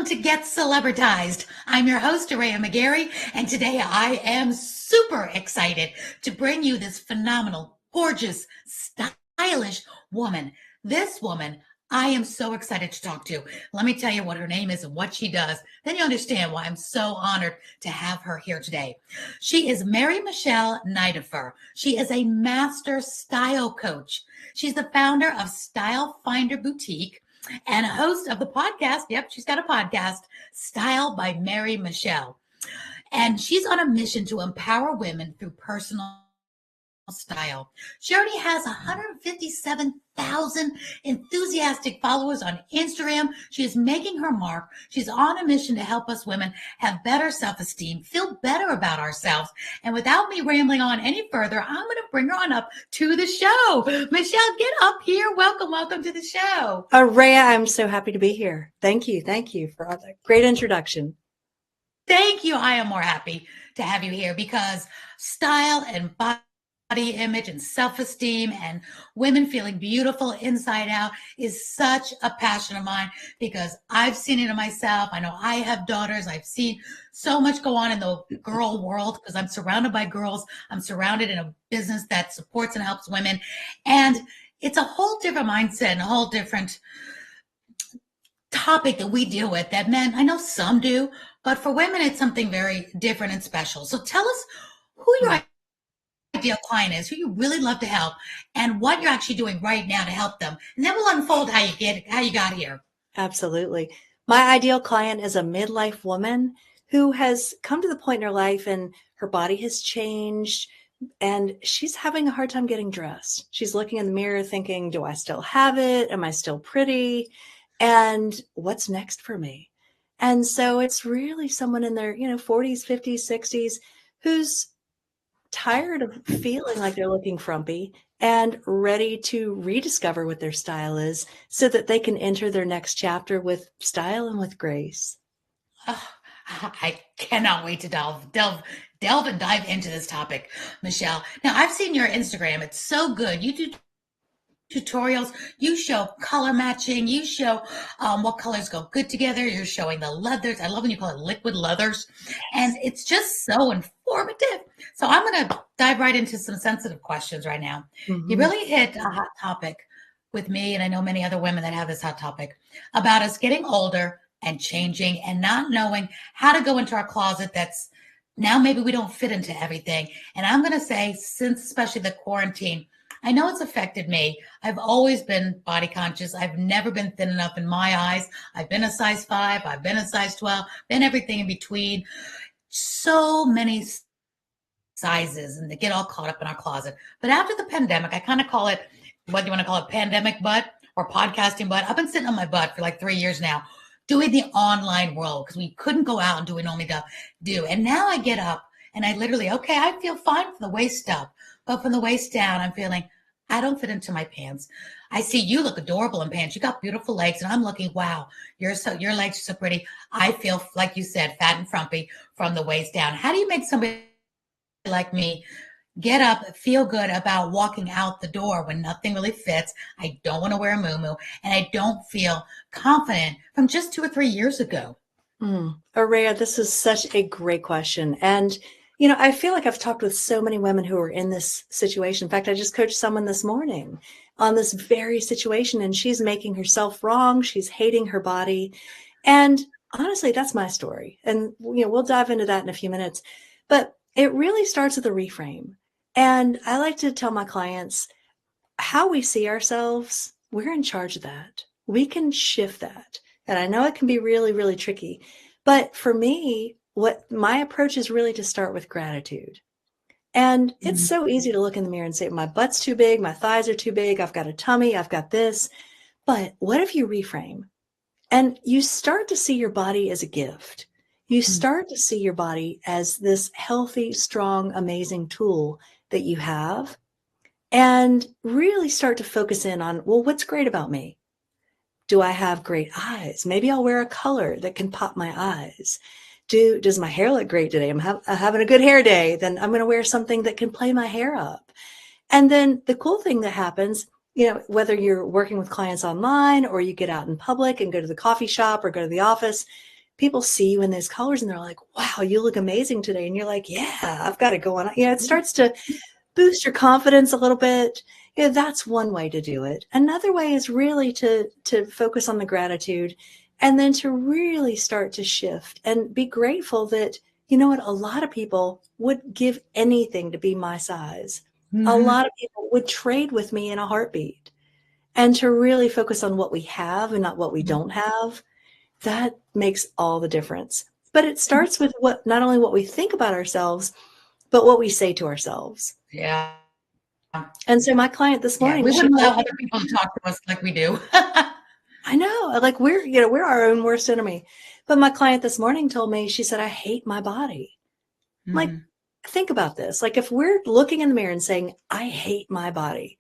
to Get Celebritized. I'm your host, Aurea McGarry, and today I am super excited to bring you this phenomenal, gorgeous, stylish woman. This woman I am so excited to talk to. Let me tell you what her name is and what she does. Then you understand why I'm so honored to have her here today. She is Michele Nidiffer. She is a master style coach. She's the founder of StyleFinder Boutique and a host of the podcast. Yep, she's got a podcast, Style by Michele. And she's on a mission to empower women through personal style. She already has 157,000 enthusiastic followers on Instagram. She is making her mark. She's on a mission to help us women have better self-esteem, feel better about ourselves. And without me rambling on any further, I'm going to bring her on up to the show. Michele, get up here. Welcome to the show. Aurea, I'm so happy to be here. Thank you for that great introduction. Thank you. I am more happy to have you here because style and body image and self-esteem and women feeling beautiful inside out is such a passion of mine because I've seen it in myself. I know I have daughters. I've seen so much go on in the girl world because I'm surrounded by girls. I'm surrounded in a business that supports and helps women. And it's a whole different mindset and a whole different topic that we deal with that men, I know some do, but for women, it's something very different and special. So tell us who your ideal client is, who you really love to help, and what you're actually doing right now to help them. And then we'll unfold how you got here. Absolutely. My ideal client is a midlife woman who has come to the point in her life and her body has changed and she's having a hard time getting dressed. She's looking in the mirror thinking, do I still have it? Am I still pretty? And what's next for me? And so it's really someone in their, 40s, 50s, 60s who's tired of feeling like they're looking frumpy and ready to rediscover what their style is so that they can enter their next chapter with style and with grace. Oh, I cannot wait to delve and dive into this topic, Michele. Now, I've seen your Instagram. It's so good. You do tutorials, you show color matching, you show what colors go good together, you're showing the leathers. I love when you call it liquid leathers, and it's just so informative. So I'm going to dive right into some sensitive questions right now. You really hit a hot topic with me, and I know many other women that have this hot topic about us getting older and changing and not knowing how to go into our closet that's now maybe we don't fit into everything. And I'm going to say, since especially the quarantine, I know it's affected me. I've always been body conscious. I've never been thin enough in my eyes. I've been a size 5. I've been a size 12, been everything in between. So many sizes, and they get all caught up in our closet. But after the pandemic, I kind of call it, whether you want to call it pandemic butt or podcasting butt, I've been sitting on my butt for like 3 years now, doing the online world because we couldn't go out and do what we normally do. And now I get up and I literally, okay, I feel fine from the waist up, but from the waist down, I'm feeling, I don't fit into my pants. I see you look adorable in pants. You got beautiful legs. And I'm looking, wow, your legs are so pretty. I feel, like you said, fat and frumpy from the waist down. How do you make somebody like me get up, feel good about walking out the door when nothing really fits? I don't want to wear a muumuu and I don't feel confident from just 2 or 3 years ago. Aurea, this is such a great question. And I feel like I've talked with so many women who are in this situation. In fact, I just coached someone this morning on this very situation, and she's making herself wrong. She's hating her body. And honestly, that's my story. And, we'll dive into that in a few minutes. But it really starts with a reframe. And I like to tell my clients how we see ourselves, we're in charge of that. We can shift that. And I know it can be really, really tricky. But for me, what my approach is really to start with gratitude. And it's so easy to look in the mirror and say, my butt's too big, my thighs are too big, I've got a tummy, I've got this. But what if you reframe and you start to see your body as a gift? You start to see your body as this healthy, strong, amazing tool that you have, and really start to focus in on, well, what's great about me? Do I have great eyes? Maybe I'll wear a color that can pop my eyes. Does my hair look great today? I'm having a good hair day. Then I'm going to wear something that can play my hair up. And then the cool thing that happens, whether you're working with clients online or you get out in public and go to the coffee shop or go to the office, people see you in those colors and they're like, wow, you look amazing today. And you're like, yeah, I've got it going on. It starts to boost your confidence a little bit. That's one way to do it. Another way is really to focus on the gratitude, and then to really start to shift and be grateful that, you know what, a lot of people would give anything to be my size. A Mm-hmm. lot of people would trade with me in a heartbeat. And to really focus on what we have and not what we don't have, that makes all the difference. But it starts with not only what we think about ourselves, but what we say to ourselves. Yeah. And so my client this Yeah. morning, We she wouldn't told allow me, other people to talk to us like we do. I know, like we're our own worst enemy. But my client this morning told me, she said, I hate my body. Like, Mm-hmm. think about this. Like, if we're looking in the mirror and saying, I hate my body,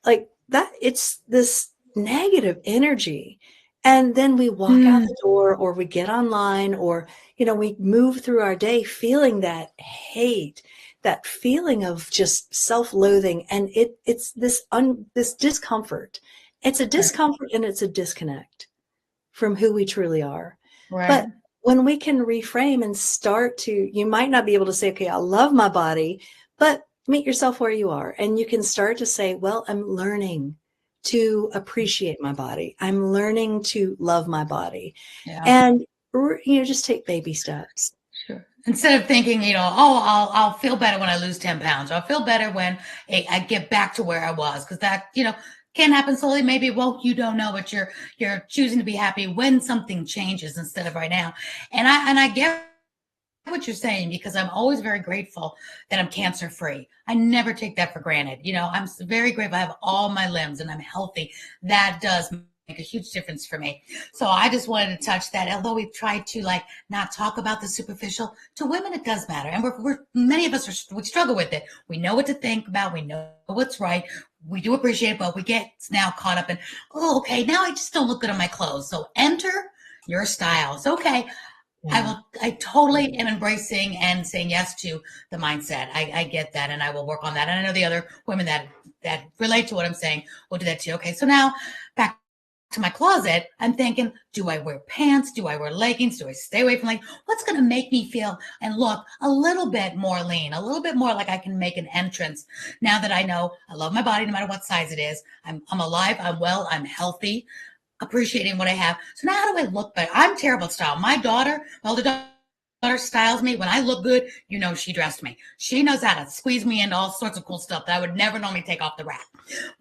like that, it's this negative energy. And then we walk out the door, or we get online, or, we move through our day feeling that hate, that feeling of just self-loathing. And it's this discomfort. It's a Right. discomfort, and it's a disconnect from who we truly are. Right. But when we can reframe and start to, you might not be able to say, okay, I love my body, but meet yourself where you are. And you can start to say, well, I'm learning to appreciate my body. I'm learning to love my body. Yeah. And, just take baby steps. Sure. Instead of thinking, oh, I'll feel better when I lose 10 pounds, or I'll feel better when I get back to where I was, because that, can happen slowly. Maybe it won't, you don't know, but you're choosing to be happy when something changes instead of right now. And I get what you're saying, because I'm always very grateful that I'm cancer free. I never take that for granted. I'm very grateful I have all my limbs and I'm healthy. That does make a huge difference for me. So I just wanted to touch that. Although we've tried to not talk about the superficial, to women it does matter, and we're many of us we struggle with it. We know what to think about. We know what's right. We do appreciate it, but we get now caught up in, oh, okay, now I just don't look good on my clothes. So enter your styles. Okay, Yeah. I totally am embracing and saying yes to the mindset. I get that, and I will work on that. And I know the other women that relate to what I'm saying will do that too. Okay, so now back to my closet, I'm thinking, do I wear pants? Do I wear leggings? Do I stay away from leggings? What's going to make me feel and look a little bit more lean, a little bit more like I can make an entrance now that I know I love my body no matter what size it is. I'm alive, I'm well, I'm healthy, appreciating what I have. So now how do I look better? I'm terrible at style. My older daughter styles me. When I look good, she dressed me. She knows how to squeeze me into all sorts of cool stuff that I would never normally take off the rack.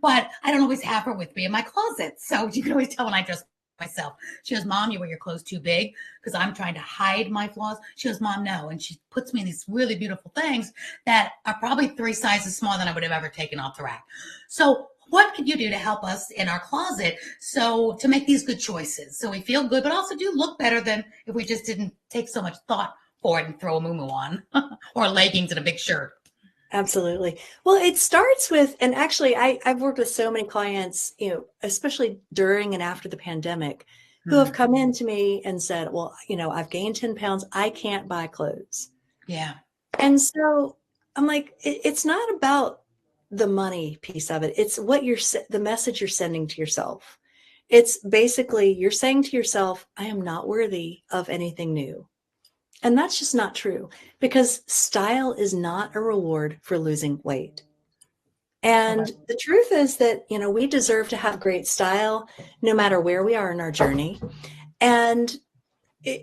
But I don't always have her with me in my closet. So you can always tell when I dress myself. She goes, Mom, you wear your clothes too big, because I'm trying to hide my flaws. She goes, Mom, no. And she puts me in these really beautiful things that are probably 3 sizes smaller than I would have ever taken off the rack. So what can you do to help us in our closet to make these good choices so we feel good, but also do look better than if we just didn't take so much thought for it and throw a muumuu on or leggings and a big shirt? Absolutely. Well, it starts with, and actually I've worked with so many clients, especially during and after the pandemic, who have come in to me and said, well, I've gained 10 pounds. I can't buy clothes. Yeah. And so I'm like, it's not about the money piece of it. It's the message you're sending to yourself. It's basically, you're saying to yourself, I am not worthy of anything new. And that's just not true, because style is not a reward for losing weight. And the truth is that, we deserve to have great style no matter where we are in our journey. And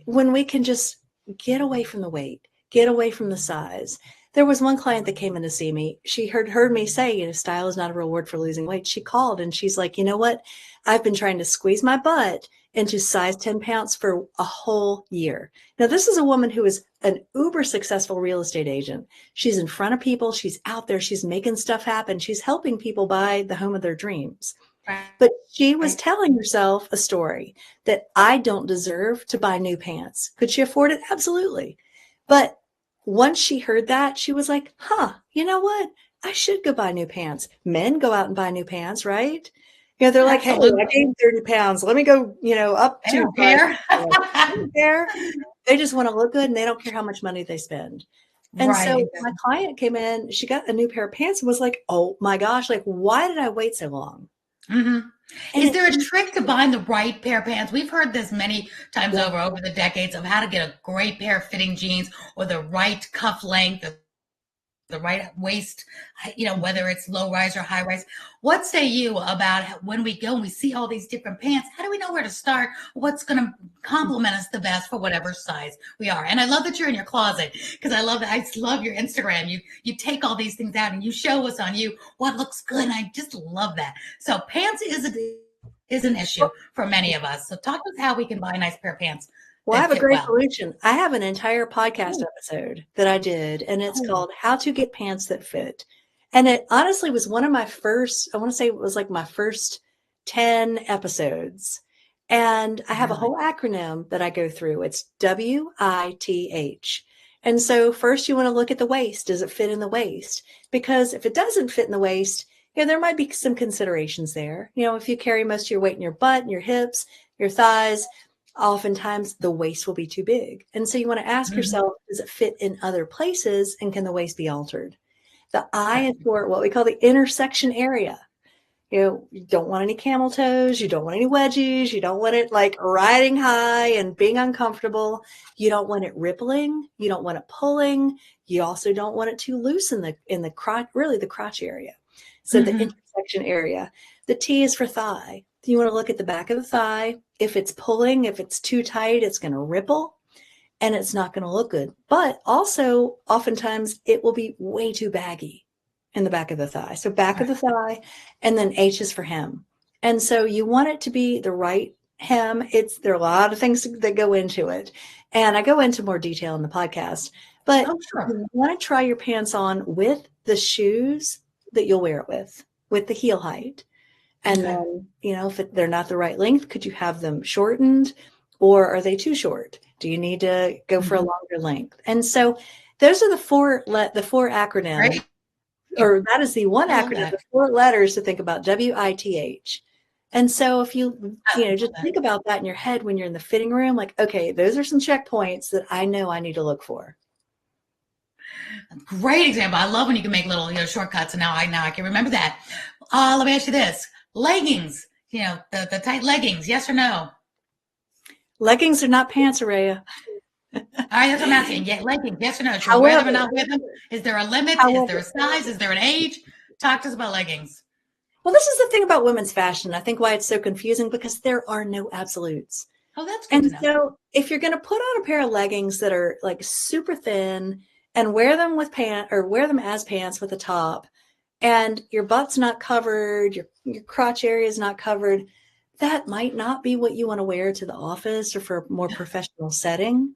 when we can just get away from the weight, get away from the size. There was one client that came in to see me. She heard me say, style is not a reward for losing weight. She called and she's like, you know what? I've been trying to squeeze my butt into size 10 pounds for a whole year. Now, this is a woman who is an uber successful real estate agent. She's in front of people. She's out there. She's making stuff happen. She's helping people buy the home of their dreams. But she was telling herself a story that I don't deserve to buy new pants. Could she afford it? Absolutely. But once she heard that, she was like, you know what? I should go buy new pants. Men go out and buy new pants, right? They're like, hey, I gained 30 pounds. Let me go, up They to don't care. They don't care. They just want to look good, and they don't care how much money they spend. And Right. so my client came in, she got a new pair of pants and was like, oh my gosh, like, why did I wait so long? Mm-hmm. And Is there a trick to buying the right pair of pants? We've heard this many times yeah, over the decades of how to get a great pair of fitting jeans or the right cuff length, the right waist, whether it's low rise or high rise. What say you about when we go and we see all these different pants? How do we know where to start? What's going to complement us the best for whatever size we are? And I love that you're in your closet because I love your Instagram. You take all these things out and you show us on you what looks good. And I just love that. So pants is an issue for many of us. So talk to us how we can buy a nice pair of pants well, I that have a fit great well. solution. I have an entire podcast Ooh. episode that I did, and it's Oh, called How to Get Pants That Fit. And it honestly was one of my first, I want to say it was like my first 10 episodes. And I have a really? whole acronym that I go through. It's WITH. And so first you want to look at the waist. Does it fit in the waist? Because if it doesn't fit in the waist, there might be some considerations there. If you carry most of your weight in your butt and your hips, your thighs, oftentimes the waist will be too big. And so you want to ask Mhm. yourself, does it fit in other places and can the waist be altered? The I Okay. is for what we call the intersection area. You don't want any camel toes. You don't want any wedgies. You don't want it like riding high and being uncomfortable. You don't want it rippling. You don't want it pulling. You also don't want it too loose in the crotch, really the crotch area. So the Mhm. intersection area. The T is for thigh. You want to look at the back of the thigh. If it's pulling, if it's too tight, it's going to ripple and it's not going to look good. But also, oftentimes, it will be way too baggy in the back of the thigh. So, back of Right. the thigh, and then H is for hem. And so, you want it to be the right hem. There are a lot of things that go into it. And I go into more detail in the podcast. But Oh, sure. you want to try your pants on with the shoes that you'll wear it with the heel height. And Okay. then, if they're not the right length, could you have them shortened or are they too short? Do you need to go for a Mhm. longer length? And so those are the four acronyms, Great. or that is the one I love acronym, that. the four letters to think about, WITH. And so if I just love that. think about that in your head when you're in the fitting room, like, okay, those are some checkpoints that I know I need to look for. Great example. I love when you can make little shortcuts, and now I can remember that. Let me ask you this: leggings. The tight leggings. Yes or no? Leggings are not pants, Araya. All right, that's what I'm asking. Yeah, leggings. Yes or no? Should we wear them or However, not wear them? Is there a limit? Is there however, a size? Is there an age? Talk to us about leggings. well, this is the thing about women's fashion. I think why it's so confusing because there are no absolutes. Oh, that's good to And know. so if you're going to put on a pair of leggings that are like super thin and wear them with pants or wear them as pants with a top and your butt's not covered, your crotch area is not covered, that might not be what you want to wear to the office or for a more professional setting.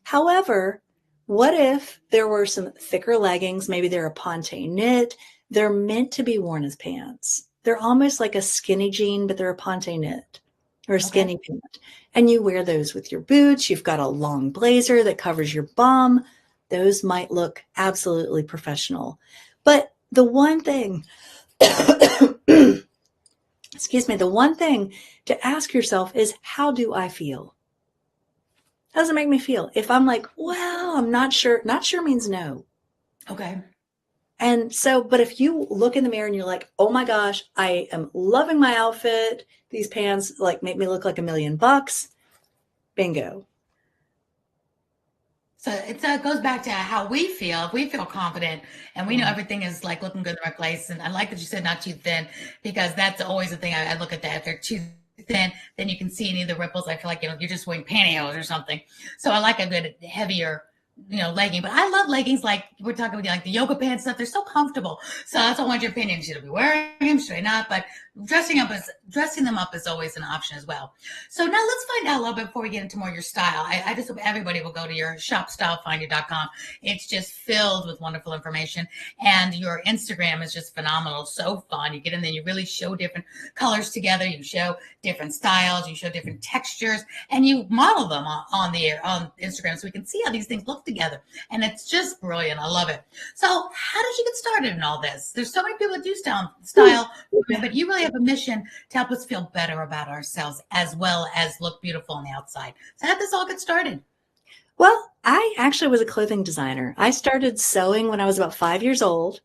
However, what if there were some thicker leggings? Maybe they're a ponte knit. They're meant to be worn as pants. They're almost like a skinny jean, but they're a ponte knit or a Okay. skinny pant. And you wear those with your boots. You've got a long blazer that covers your bum. Those might look absolutely professional. But the one thing, excuse me, the one thing to ask yourself is, how do I feel? How does it make me feel? If I'm like, well, I'm not sure means no. Okay. And so, but if you look in the mirror and you're like, oh my gosh, I am loving my outfit. These pants like make me look like $1,000,000. Bingo. So it goes back to how we feel. If we feel confident and we know Mm. everything is like looking good in the right place, and I like that you said not too thin because that's always the thing. I look at that. If they're too thin, then you can see any of the ripples. I feel like you're just wearing pantyhose or something. So I like a good heavier legging. But I love leggings like we're talking about like the yoga pants stuff. They're so comfortable. So that's I want your opinion. Should I be wearing them? Should I not? But dressing them up is always an option as well. So now let's find out a little bit before we get into more your style. I just hope everybody will go to your shop, stylefinder.com. It's just filled with wonderful information. And your Instagram is just phenomenal. So fun. You get in there, you really show different colors together. You show different styles. You show different textures. And you model them on the air, on Instagram so we can see how these things look together. And it's just brilliant. I love it. So how did you get started in all this? There's so many people that do style, but you really have a mission to help us feel better about ourselves as well as look beautiful on the outside. So how did this all get started? Well, I actually was a clothing designer. I started sewing when I was about 5 years old.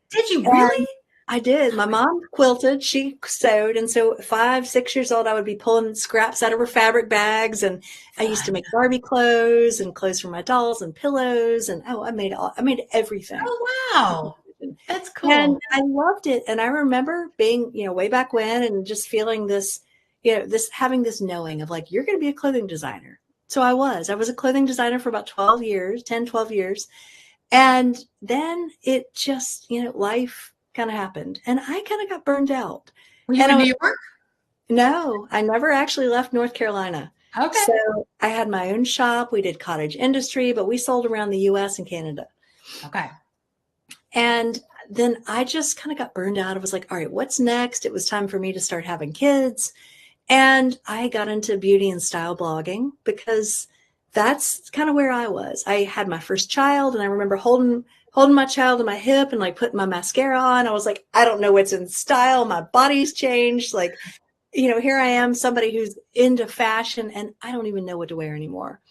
Did you And really? I did. My mom quilted, she sewed. And so 5, 6 years old, I would be pulling scraps out of her fabric bags. And I used to Fun. make Barbie clothes and clothes for my dolls and pillows. And I made everything. Oh, wow. That's And cool. I loved it. And I remember being, way back when and just feeling this, having this knowing of like, you're going to be a clothing designer. So I was a clothing designer for about 12 years, 10, 12 years. And then it just, life kind of happened and I kind of got burned out. Were you And in New York? no, I never actually left North Carolina. Okay. So I had my own shop. We did cottage industry, but we sold around the US and Canada. Okay. And then I just kind of got burned out. I was like, all right, what's next? It was time for me to start having kids. And I got into beauty and style blogging because that's kind of where I was. I had my first child and I remember holding my child in my hip and like putting my mascara on. I was like, I don't know what's in style. My body's changed. Like, here I am, somebody who's into fashion and I don't even know what to wear anymore.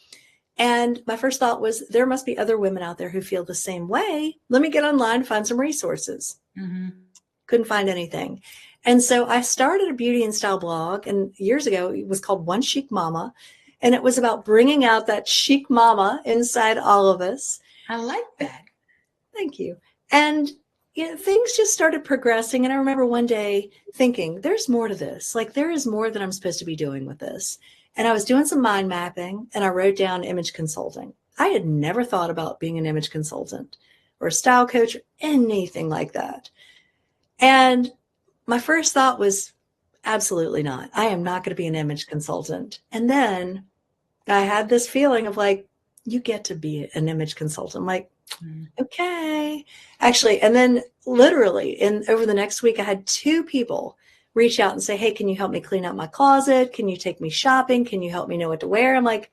And my first thought was, there must be other women out there who feel the same way. Let me get online and find some resources. Mm-hmm. Couldn't find anything. And so I started a beauty and style blog. And years ago, it was called One Chic Mama. And it was about bringing out that chic mama inside all of us. I like that. Thank you. And things just started progressing. And I remember one day thinking, there's more to this. Like, there is more that I'm supposed to be doing with this. And I was doing some mind mapping and I wrote down image consulting. I had never thought about being an image consultant or a style coach or anything like that. And my first thought was, absolutely not. I am not going to be an image consultant. And then I had this feeling of like, you get to be an image consultant. I'm like, okay. Actually, and then literally over the next week, I had 2 people reach out and say, hey, can you help me clean out my closet? Can you take me shopping? Can you help me know what to wear? I'm like,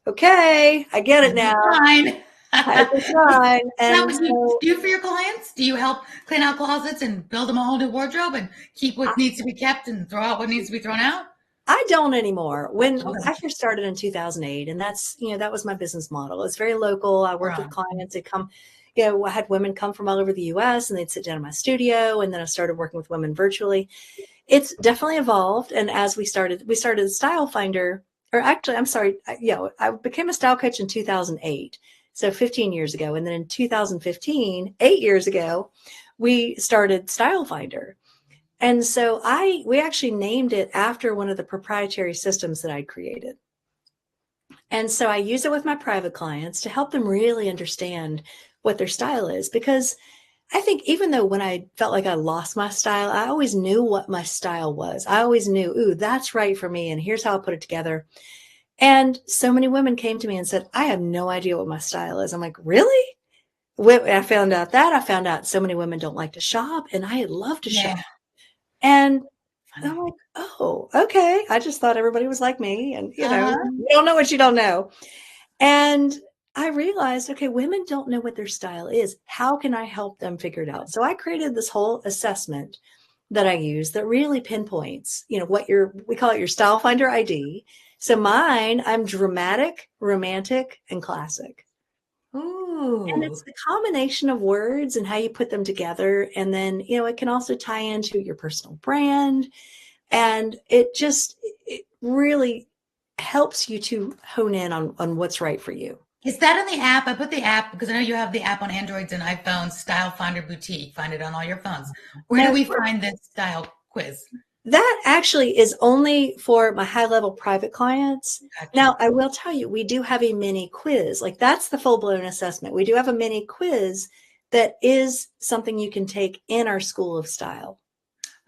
okay, I get it now. Fine. I design. Is that And what you do for your clients? Do you help clean out closets and build them a whole new wardrobe and keep what needs to be kept and throw out what needs to be thrown out? I don't anymore. When Okay. I first started in 2008, and that's, that was my business model. It's very local. I worked with Right. clients. They come, I had women come from all over the US and they'd sit down in my studio. And then I started working with women virtually. It's definitely evolved. And as we started StyleFinder, or actually, I'm sorry. I became a style coach in 2008. So 15 years ago. And then in 2015, 8 years ago, we started StyleFinder. And so we actually named it after one of the proprietary systems that I created. And so I use it with my private clients to help them really understand what their style is. Because I think even though when I felt like I lost my style, I always knew what my style was. I always knew, ooh, that's right for me. And here's how I put it together. And so many women came to me and said, I have no idea what my style is. I'm like, really? When I found out so many women don't like to shop and I love to shop. And I'm like, oh, okay. I just thought everybody was like me. And, you don't know what you don't know. And I realized, okay, women don't know what their style is. How can I help them figure it out? So I created this whole assessment that I use that really pinpoints, we call it your StyleFinder ID. So mine, I'm dramatic, romantic, and classic. Ooh. And it's the combination of words and how you put them together. And then, it can also tie into your personal brand. And it really helps you to hone in on what's right for you. Is that in the app? I put the app because I know you have the app on Androids and iPhones, StyleFinder Boutique. Find it on all your phones. Where do we find this style quiz? That actually is only for my high-level private clients. Gotcha. Now, I will tell you, we do have a mini quiz. Like, that's the full-blown assessment. We do have a mini quiz that is something you can take in our School of Style.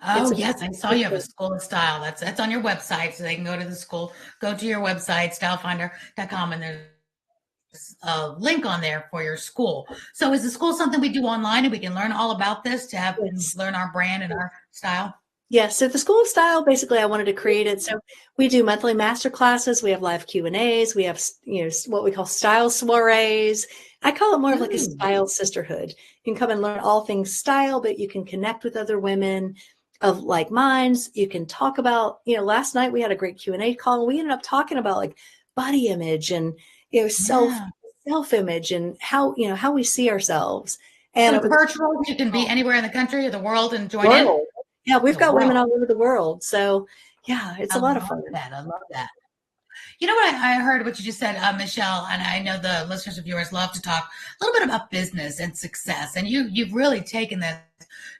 Oh, yes. I saw you have a School of Style. That's on your website. So they can go to the school, go to your website, stylefinder.com, and there's a link on there for your school. So is the school something we do online and we can learn all about this to learn our brand and our style? Yeah, so the School of Style, basically, I wanted to create it. So we do monthly master classes. We have live Q&As. We have, what we call style soirees. I call it more of like a style sisterhood. You can come and learn all things style, but you can connect with other women of like minds. You can talk about, last night we had a great Q&A call. And we ended up talking about like body image and, self-image and how we see ourselves. And So it it's was virtual. You can be anywhere in the country or the world and join in. world. Yeah, we've The got women world. all over the world. So yeah, it's I a lot of love fun. that. I love that. You know what I heard what you just said, Michelle, and I know the listeners of yours love to talk a little bit about business and success. And you've really taken this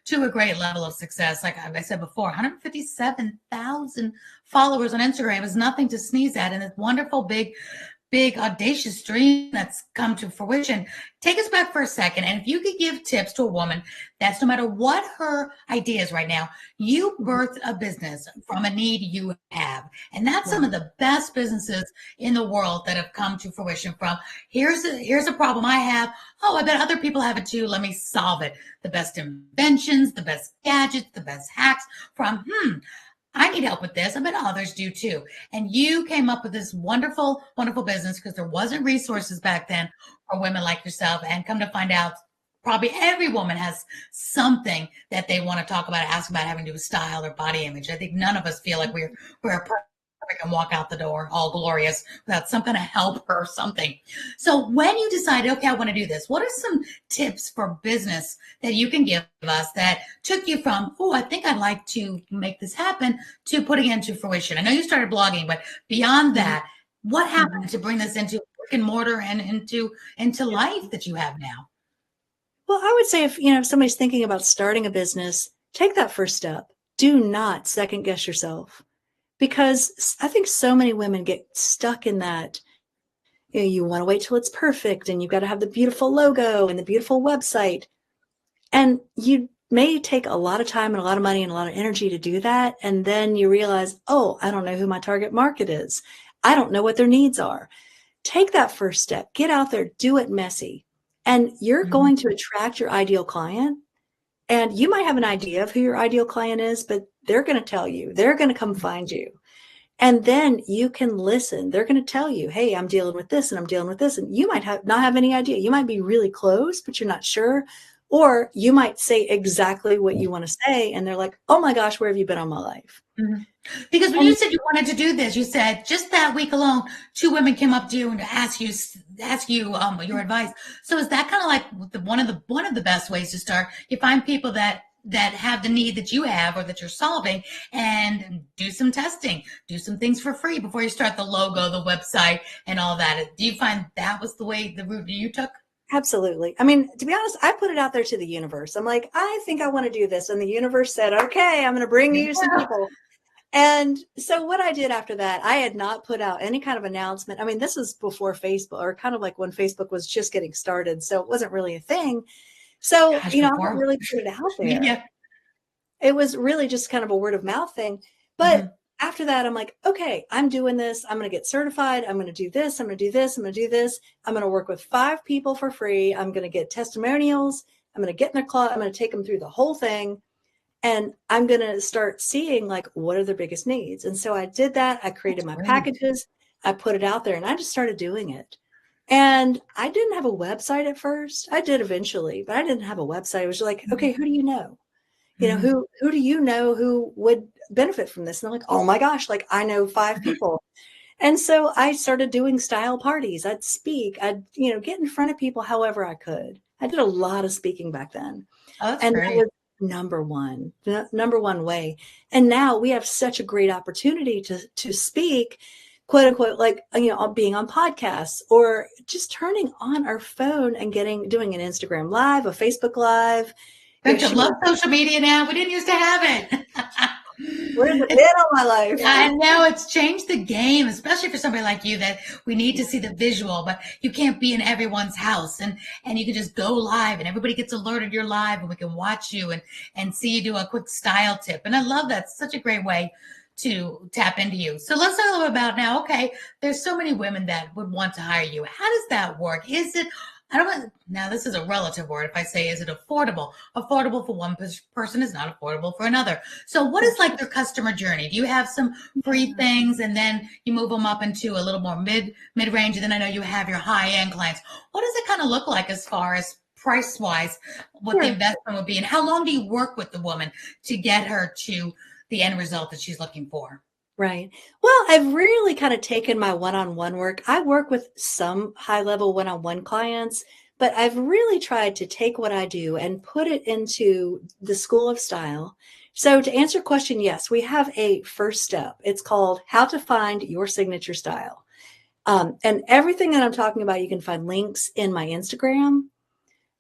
to a great level of success. Like I said before, 157,000 followers on Instagram is nothing to sneeze at, and it's wonderful, big audacious dream that's come to fruition. Take us back for a second, and if you could give tips to a woman that's no matter what her idea is right now, you birthed a business from a need you have, and that's some of the best businesses in the world that have come to fruition from here's a problem I have. Oh, I bet other people have it too. Let me solve it. The best inventions, the best gadgets, the best hacks from I need help with this. I bet others do too. And you came up with this wonderful, wonderful business because there wasn't resources back then for women like yourself. And come to find out, probably every woman has something that they want to talk about, ask about having to do with style or body image. I think none of us feel like we're perfect and walk out the door all glorious without some kind of help or something. So when you decided, okay, I want to do this, what are some tips for business that you can give us that took you from, oh, I think I'd like to make this happen to putting it into fruition? I know you started blogging, but beyond that, what happened to bring this into brick and mortar and into life that you have now? Well, I would say if somebody's thinking about starting a business, take that first step. Do not second guess yourself, because I think so many women get stuck in that. You want to wait till it's perfect and you've got to have the beautiful logo and the beautiful website. And you may take a lot of time and a lot of money and a lot of energy to do that. And then you realize, oh, I don't know who my target market is. I don't know what their needs are. Take that first step, get out there, do it messy. And you're going to attract your ideal client. And you might have an idea of who your ideal client is, but they're going to tell you, they're going to come find you. And then you can listen. They're going to tell you, hey, I'm dealing with this and I'm dealing with this. And you might not have any idea. You might be really close, but you're not sure. Or you might say exactly what you want to say. And they're like, oh my gosh, where have you been all my life? Because when you said you wanted to do this, you said just that week alone, 2 women came up to you and ask you your advice. So is that kind of like one of the best ways to start? You find people that have the need that you have or that you're solving, and do some testing, do some things for free before you start the logo, the website, and all that. Do you find that was the route you took? Absolutely. I mean, to be honest, I put it out there to the universe. I'm like, I think I want to do this. And the universe said, okay, I'm going to bring you some people. And so what I did after that, I had not put out any kind of announcement. I mean, this was before Facebook, or kind of like when Facebook was just getting started. So it wasn't really a thing. So, I didn't really put it out there. Yeah. It was really just kind of a word of mouth thing. But after that, I'm like, okay, I'm doing this. I'm going to get certified. I'm going to do this. I'm going to do this. I'm going to do this. I'm going to work with 5 people for free. I'm going to get testimonials. I'm going to get in their closet. I'm going to take them through the whole thing. And I'm going to start seeing like, what are their biggest needs? And so I did that. I created my packages. I put it out there and I just started doing it. And I didn't have a website at first. I did eventually, but I didn't have a website. It was like, okay, who do you know? Who do you know who would benefit from this? And I'm like, oh my gosh, like I know 5 people. And so I started doing style parties. I'd speak, I'd, get in front of people however I could. I did a lot of speaking back then. Oh, that's and great. that was number one way. And now we have such a great opportunity to speak, quote unquote, like, being on podcasts or just turning on our phone and doing an Instagram live, a Facebook live. Don't you love social media now? We didn't used to have it. Where's it been all my life? I know it's changed the game, especially for somebody like you that we need to see the visual, but you can't be in everyone's house and you can just go live and everybody gets alerted you're live and we can watch you and see you do a quick style tip. And I love that. It's such a great way to tap into you. So let's talk a little about now, okay, there's so many women that would want to hire you. How does that work? Is it, now this is a relative word. If I say, is it affordable? Affordable for one person is not affordable for another. So what is like their customer journey? Do you have some free things and then you move them up into a little more mid-range? And then I know you have your high-end clients. What does it kind of look like as far as price-wise, what the investment would be? And how long do you work with the woman to get her to the end result that she's looking for? Right. Well, I've really kind of taken my one-on-one work. I work with some high-level one-on-one clients, but I've really tried to take what I do and put it into the School of Style. So to answer your question, yes, we have a first step. It's called How to Find Your Signature Style. And everything that I'm talking about, you can find links in my Instagram.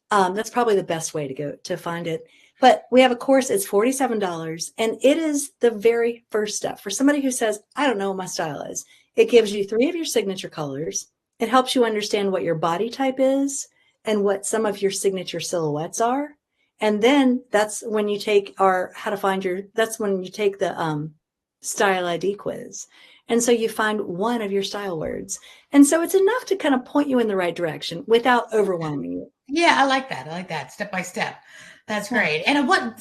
That's probably the best way to go to find it. But we have a course, it's $47, and it is the very first step for somebody who says, I don't know what my style is. It gives you 3 of your signature colors. It helps you understand what your body type is and what some of your signature silhouettes are. And then that's when you take that's when you take the style ID quiz. And so you find one of your style words. And so it's enough to kind of point you in the right direction without overwhelming you. Yeah, I like that. I like that. Step by step. That's great. And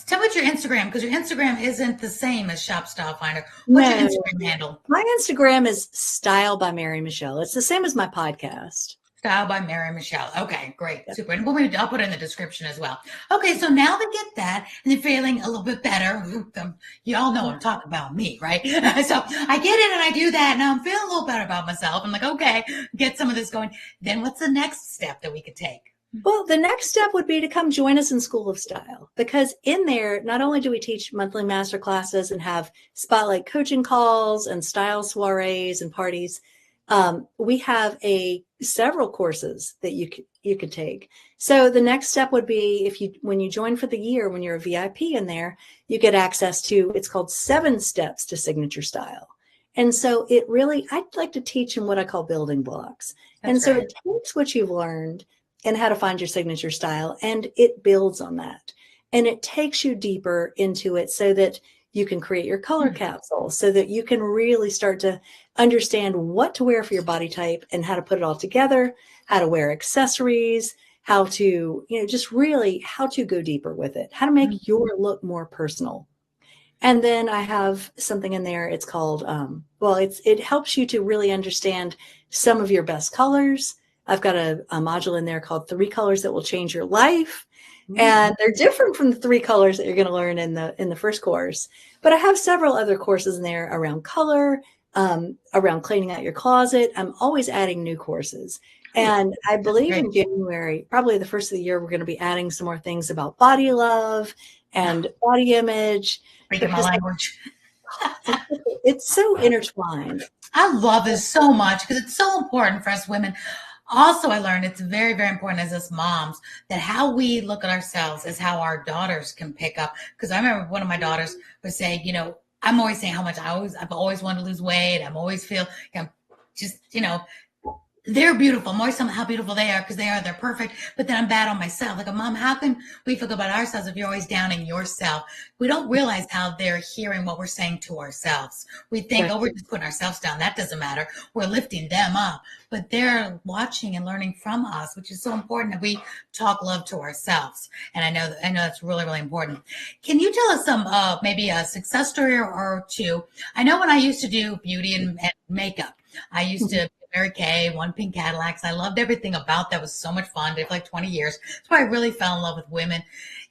tell me what your Instagram, because your Instagram isn't the same as Shop Style Finder. What's your No, Instagram handle? my Instagram is Style by Mary Michele. It's the same as my podcast. Style by Mary Michele. Okay, great. Yep. Super. And I'll put it in the description as well. Okay, so now to get that and then feeling a little bit better, you all know I'm talking about me, right? So I get in and I do that and I'm feeling a little better about myself. I'm like, okay, get some of this going. Then what's the next step that we could take? Well, the next step would be to come join us in School of Style, because in there, not only do we teach monthly master classes and have spotlight coaching calls and style soirees and parties, we have several courses that you could take. So the next step would be when you join for the year, when you're a VIP in there, you get access to, it's called 7 Steps to Signature Style. And so I'd like to teach them what I call building blocks. And so it takes what you've learned and how to find your signature style, and it builds on that. And it takes you deeper into it so that you can create your color capsule, so that you can really start to understand what to wear for your body type and how to put it all together, how to wear accessories, how to, just really how to go deeper with it, how to make your look more personal. And then I have something in there. It's called, it helps you to really understand some of your best colors. I've got a module in there called 3 Colors That Will Change Your Life. And they're different from the 3 colors that you're going to learn in the first course. But I have several other courses in there around color, around cleaning out your closet. I'm always adding new courses. And I believe in January, probably the first of the year, we're going to be adding some more things about body love and body image. Speaking my language. It's so intertwined. I love this so much because it's so important for us women. Also, I learned it's very, very important as us moms that how we look at ourselves is how our daughters can pick up. Because I remember one of my daughters would say, I'm always saying how much I've always wanted to lose weight. I'm always they're beautiful. I'm always telling them how beautiful they are because they're perfect. But then I'm bad on myself. Like, Mom, how can we feel good about ourselves if you're always downing yourself? We don't realize how they're hearing what we're saying to ourselves. We think, we're just putting ourselves down. That doesn't matter. We're lifting them up. But they're watching and learning from us, which is so important that we talk love to ourselves. And I know that's really, really important. Can you tell us some, maybe a success story or two? I know when I used to do beauty and makeup, I used to Mary Kay, One Pink Cadillacs. I loved everything about that. It was so much fun. Did for like 20 years. That's why I really fell in love with women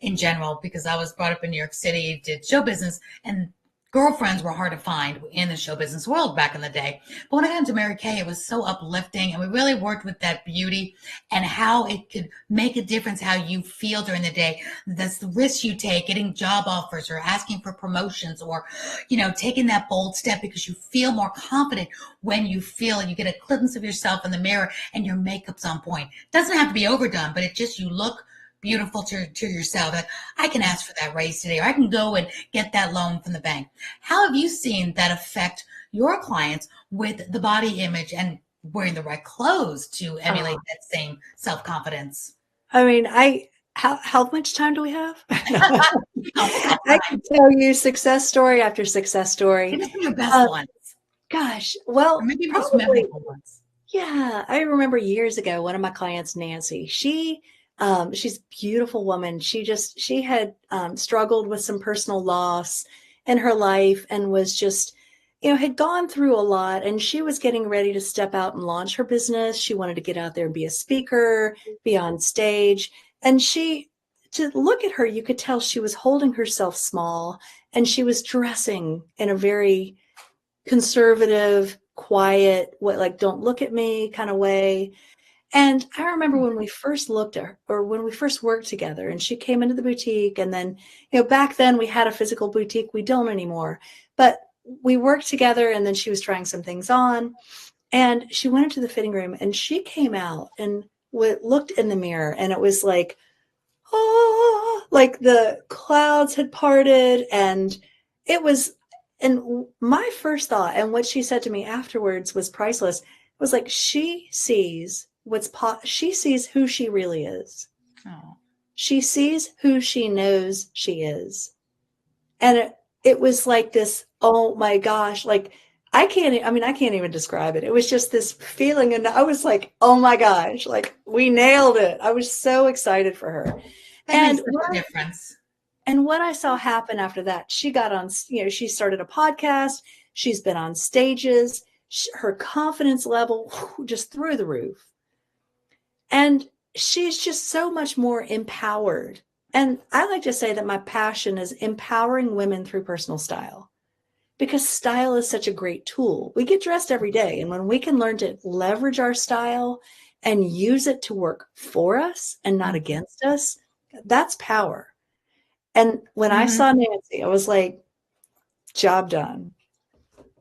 in general, because I was brought up in New York City, did show business, and girlfriends were hard to find in the show business world back in the day. But when I got into Mary Kay, it was so uplifting, and we really worked with that beauty and how it could make a difference how you feel during the day. That's the risks you take, getting job offers or asking for promotions, or taking that bold step because you feel more confident when you feel you get a glimpse of yourself in the mirror and your makeup's on point. It doesn't have to be overdone, but you look beautiful to yourself. Like, I can ask for that raise today, or I can go and get that loan from the bank. How have you seen that affect your clients with the body image and wearing the right clothes to emulate that same self-confidence? I mean, how much time do we have? I can tell you success story after success story. Give us your best ones. Gosh, well, or maybe most probably, memorable ones. Yeah, I remember years ago, one of my clients, Nancy, she's a beautiful woman. She had struggled with some personal loss in her life and was just, had gone through a lot, and she was getting ready to step out and launch her business. She wanted to get out there and be a speaker, be on stage. And to look at her, you could tell she was holding herself small, and she was dressing in a very conservative, quiet, like, don't look at me kind of way. And I remember when we first looked at her, or when we first worked together, and she came into the boutique, and then, back then we had a physical boutique. We don't anymore, but we worked together, and then she was trying some things on, and she went into the fitting room, and she came out and looked in the mirror, and it was like, oh, like the clouds had parted, and it was, and my first thought, and what she said to me afterwards was priceless. It was like, she sees she sees who she really is. Oh. She sees who she knows she is. And it was like this, oh my gosh, like I can't even describe it. It was just this feeling. And I was like, oh my gosh, like we nailed it. I was so excited for her. That makes such a difference. And what I saw happen after that, she got on, she started a podcast. She's been on stages. Her confidence level just through the roof. And she's just so much more empowered. And I like to say that my passion is empowering women through personal style, because style is such a great tool. We get dressed every day. And when we can learn to leverage our style and use it to work for us and not against us, that's power. And when I saw Nancy, I was like, job done.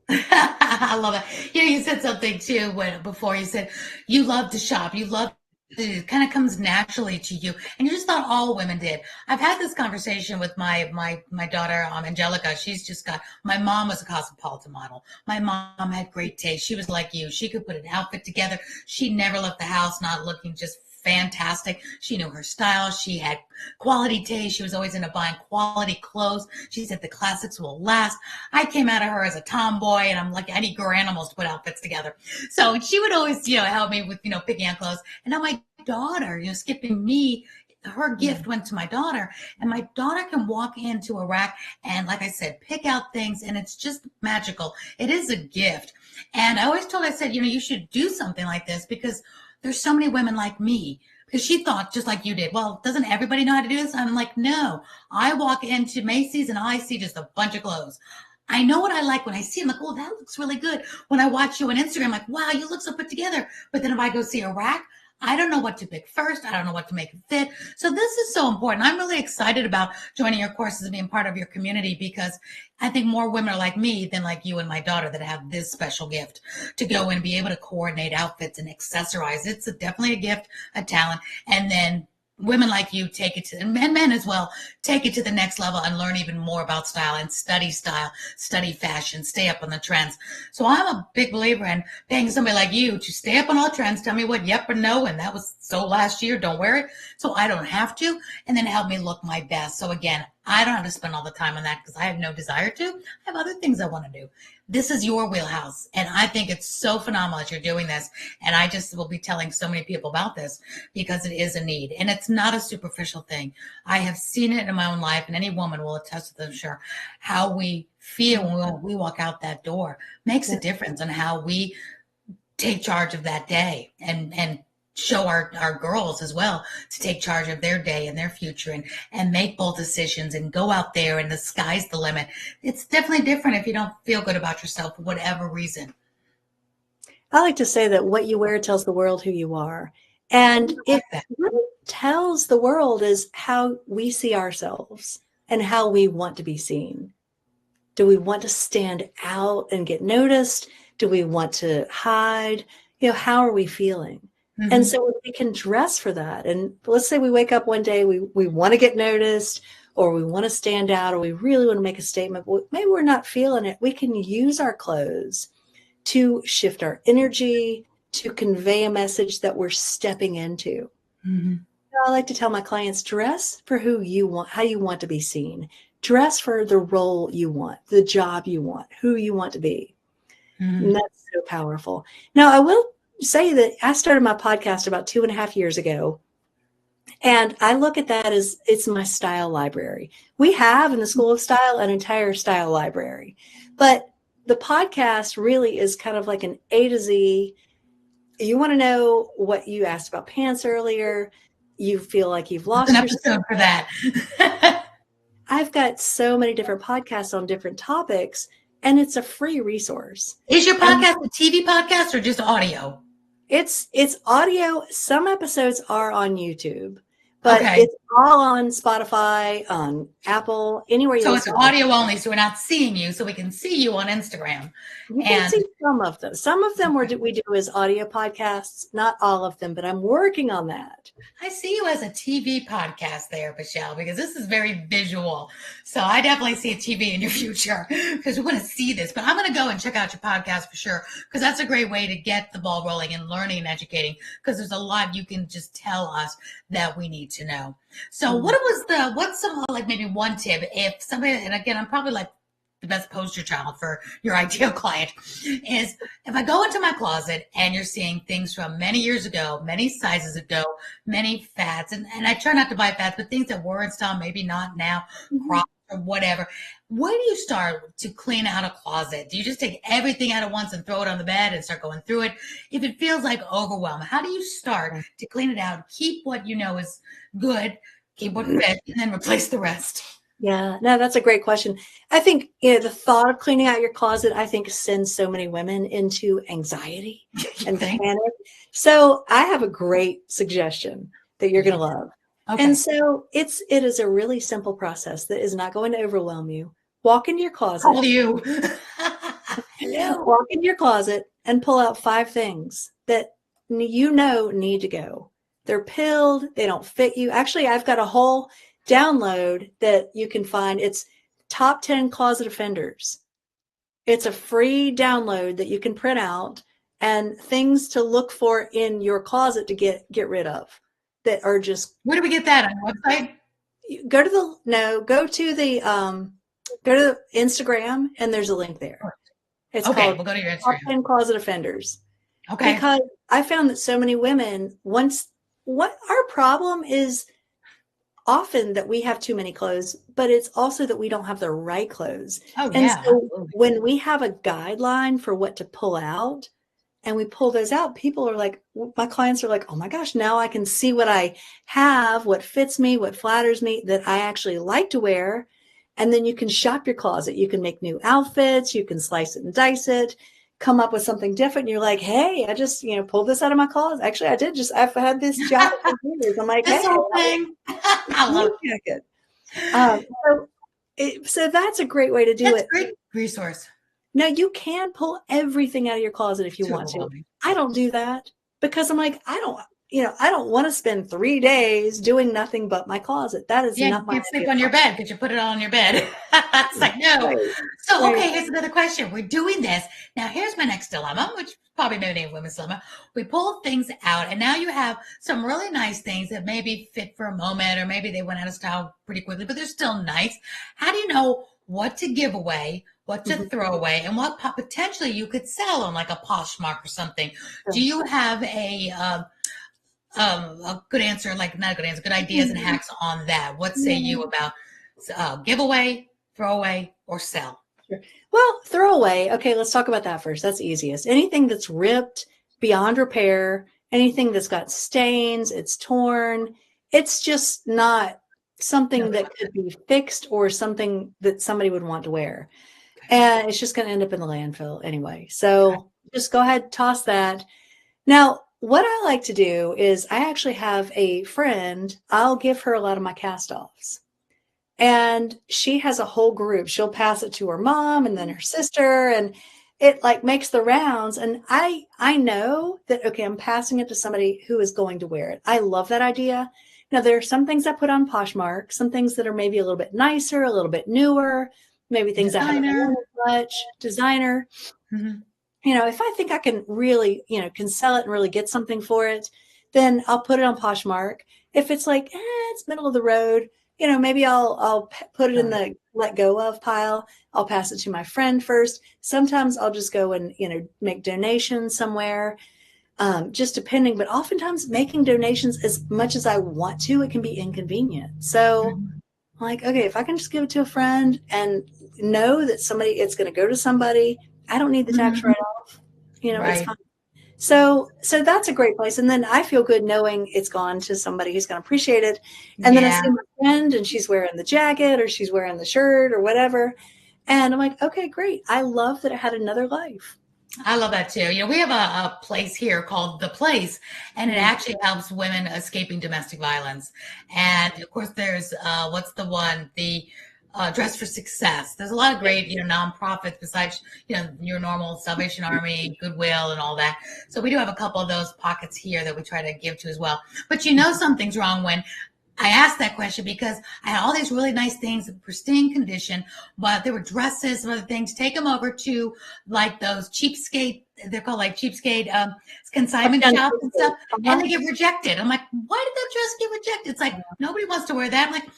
I love it. You said something too before you said you love to shop. You love it kind of comes naturally to you, and you just thought all women did. I've had this conversation with my daughter, Angelica. She's just got, my mom was a cosmopolitan model. My mom had great taste. She was like you. She could put an outfit together. She never left the house not looking just fantastic. She knew her style. She had quality taste. She was always into buying quality clothes. She said the classics will last. I came out of her as a tomboy, and I'm like, I need animals to put outfits together. So she would always, help me with, picking out clothes. And now my daughter, skipping me, her gift went to my daughter, and my daughter can walk into a rack and, like I said, pick out things, and it's just magical. It is a gift. And I always told her, I said, you should do something like this, because there's so many women like me. Because she thought, just like you did, well, doesn't everybody know how to do this? I'm like, no. I walk into Macy's and I see just a bunch of clothes. I know what I like when I see them. Like, oh, that looks really good. When I watch you on Instagram, I'm like, wow, you look so put together. But then if I go see a rack, I don't know what to pick first. I don't know what to make it fit. So this is so important. I'm really excited about joining your courses and being part of your community, because I think more women are like me than like you and my daughter that have this special gift to go and be able to coordinate outfits and accessorize. It's definitely a gift, a talent. And then women like you take it to, and men as well, take it to the next level and learn even more about style, study fashion, stay up on the trends. So I'm a big believer in paying somebody like you to stay up on all trends, tell me what yep or no, and that was so last year, don't wear it, so I don't have to, and then help me look my best. So again, I don't have to spend all the time on that because I have no desire to. I have other things I want to do. This is your wheelhouse, and I think it's so phenomenal that you're doing this. And I just will be telling so many people about this because it is a need, and it's not a superficial thing. I have seen it in my own life, and any woman will attest to this, I'm sure, how we feel when we walk out that door makes a difference on how we take charge of that day and show our girls as well to take charge of their day and their future and make bold decisions and go out there, and the sky's the limit. It's definitely different if you don't feel good about yourself for whatever reason. I like to say that what you wear tells the world who you are. And it really tells the world is how we see ourselves and how we want to be seen. Do we want to stand out and get noticed? Do we want to hide? How are we feeling? Mm-hmm. And so we can dress for that. And let's say we wake up one day, we want to get noticed, or we want to stand out, or we really want to make a statement, but maybe we're not feeling it. We can use our clothes to shift our energy, to convey a message that we're stepping into. Mm-hmm. I like to tell my clients, dress for who you want, how you want to be seen. Dress for the role you want, the job you want, who you want to be. Mm-hmm. And that's so powerful. Now, I will say that I started my podcast about 2.5 years ago. And I look at that as it's my style library. We have in the School of Style an entire style library. But the podcast really is kind of like an A to Z. You want to know what you asked about pants earlier. You feel like you've lost an episode for that. I've got so many different podcasts on different topics, and it's a free resource. Is your podcast a TV podcast or just audio? It's audio. Some episodes are on YouTube, but Okay. it's all on Spotify, on Apple, anywhere you So it's listen to audio only, so we're not seeing you, so we can see you on Instagram. You can And see some of them. Some of them we do as audio podcasts, not all of them, but I'm working on that. I see you as a TV podcast there, Michele, because this is very visual. So I definitely see a TV in your future because we want to see this. But I'm going to go and check out your podcast for sure because that's a great way to get the ball rolling and learning and educating because there's a lot you can just tell us that we need to know. So what's some like maybe one tip if somebody, and again, I'm probably like the best poster child for your ideal client is if I go into my closet and you're seeing things from many years ago, many sizes ago, many fads, and I try not to buy fads, but things that were in style, maybe not now, crops or whatever. Where do you start to clean out a closet? Do you just take everything out at once and throw it on the bed and start going through it? If it feels like overwhelm, how do you start to clean it out, keep what you know is good, keep what fits, and then replace the rest? Yeah, no, that's a great question. I think the thought of cleaning out your closet, I think, sends so many women into anxiety and panic. So I have a great suggestion that you're going to love. Okay. And so it is a really simple process that is not going to overwhelm you. Walk into your closet. How you? Walk into your closet and pull out 5 things that you know need to go. They're pilled. They don't fit you. Actually, I've got a whole download that you can find. It's top 10 closet offenders. It's a free download that you can print out and things to look for in your closet to get rid of that are just. Where do we get that on the website? Go to the Instagram and there's a link there. It's okay, called we'll go to your Instagram. Top 10 Closet Offenders. Okay. Because I found that so many women, what our problem is often that we have too many clothes, but it's also that we don't have the right clothes. Oh, and yeah. so when we have a guideline for what to pull out and we pull those out, people are like, my clients are like, oh my gosh, now I can see what I have, what fits me, what flatters me, that I actually like to wear. And then you can shop your closet. You can make new outfits. You can slice it and dice it, come up with something different. And you're like, hey, I just, pulled this out of my closet. Actually, I've had this jacket for years. I'm like, this hey, whole thing. I love it. So that's a great way to do it. That's a great resource. Now you can pull everything out of your closet if you want to. I don't do that because I'm like, I don't want to spend 3 days doing nothing but my closet. That is not my you can't sleep on your bed because you put it all on your bed. It's like, no. Right. So, okay, here's another question. We're doing this. Now, here's my next dilemma, which probably many of women's dilemma. We pull things out, and now you have some really nice things that maybe fit for a moment, or maybe they went out of style pretty quickly, but they're still nice. How do you know what to give away, what to throw away, and what potentially you could sell on like a Poshmark or something? Do you have a good answer, like not a good answer, good ideas and hacks on that? What say you about giveaway, throw away, or sell? Sure. Well, throw away. Okay, let's talk about that first. That's easiest. Anything that's ripped beyond repair, anything that's got stains, it's torn, it's just not something that could be fixed or something that somebody would want to wear. And it's just going to end up in the landfill anyway. So just go ahead, toss that. Now, what I like to do is I actually have a friend, I'll give her a lot of my cast-offs. And she has a whole group. She'll pass it to her mom and then her sister, and it like makes the rounds. And I know that, okay, I'm passing it to somebody who is going to wear it. I love that idea. Now, there are some things I put on Poshmark, some things that are maybe a little bit nicer, a little bit newer, maybe things I haven't worn as much, designer. Mm-hmm. If I think I can really, can sell it and really get something for it, then I'll put it on Poshmark. If it's like, it's middle of the road, maybe I'll put it in the let go of pile. I'll pass it to my friend first. Sometimes I'll just go and, make donations somewhere, just depending. But oftentimes making donations, as much as I want to, it can be inconvenient. So I'm like, okay, if I can just give it to a friend and know that it's going to go to somebody, I don't need the tax write-off. It's fine. So that's a great place. And then I feel good knowing it's gone to somebody who's going to appreciate it. And then I see my friend and she's wearing the jacket or she's wearing the shirt or whatever. And I'm like, okay, great. I love that it had another life. I love that too. We have a place here called The Place, and it Mhm. actually helps women escaping domestic violence. And of course, there's what's the one? The Dress for Success. There's a lot of great, nonprofits besides, your normal Salvation Army, Goodwill, and all that. So we do have a couple of those pockets here that we try to give to as well. But something's wrong when I asked that question because I had all these really nice things in pristine condition, but there were dresses and other things. Take them over to like those cheapskate, they're called like cheapskate consignment shops and stuff, and they get rejected. I'm like, why did that dress get rejected? It's like, nobody wants to wear that. I'm like,